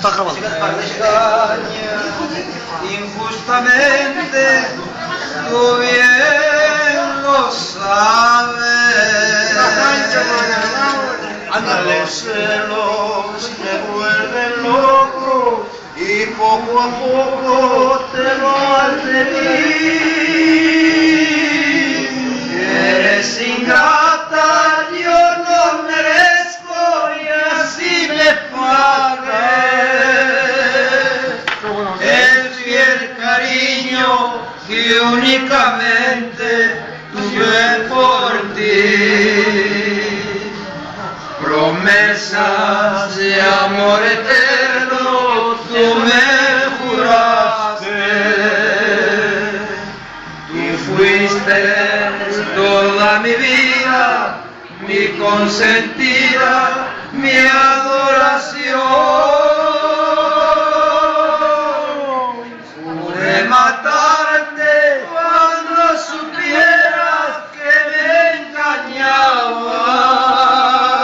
Está grabando. Injustamente, tú bien lo sabes. Los celos te vuelven loco y poco a poco te lo has de vivir. Eres ingrata, yo no merezco y así me pagues el fiel cariño que únicamente tuve por ti. Promesas de amor eterno tú me juraste. Tú fuiste toda mi vida, mi consentida, mi adoración. Pude matarte cuando supieras que me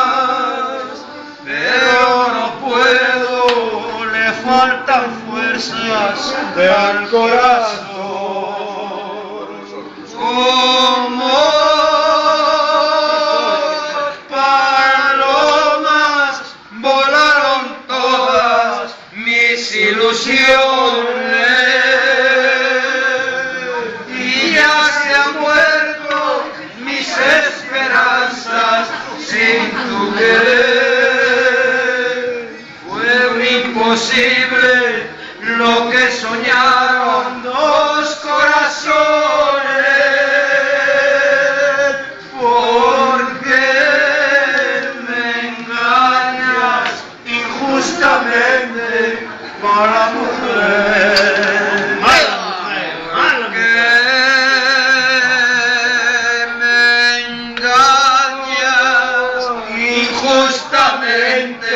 engañabas, pero no puedo, le faltan fuerzas al corazón. Como palomas volaron todas mis ilusiones y ya se han muerto mis esperanzas sin tu querer. Fue un imposible lo que soñaron dos corazones. Para mujer, que me engañas injustamente,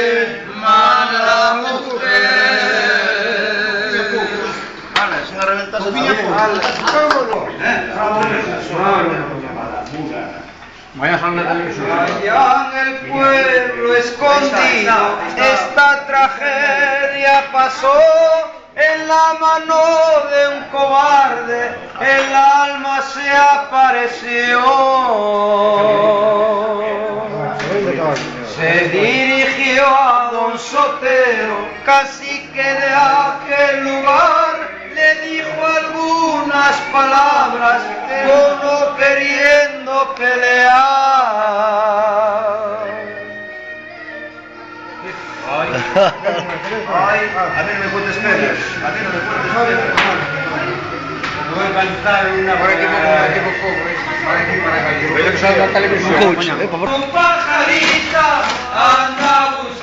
mala mujer. Sin reventarse Allá en el pueblo escondido, esta tragedia pasó en la mano de un cobarde, el alma se apareció. Se dirigió a don Sotero, cacique de aquel lugar, le dijo algunas palabras como queriendo pelear. Ay, a mí no me cuentes penas. A mí no me cuentes penas. voy a cantar una Pero que salga en televisión. Un pajarita anda buscando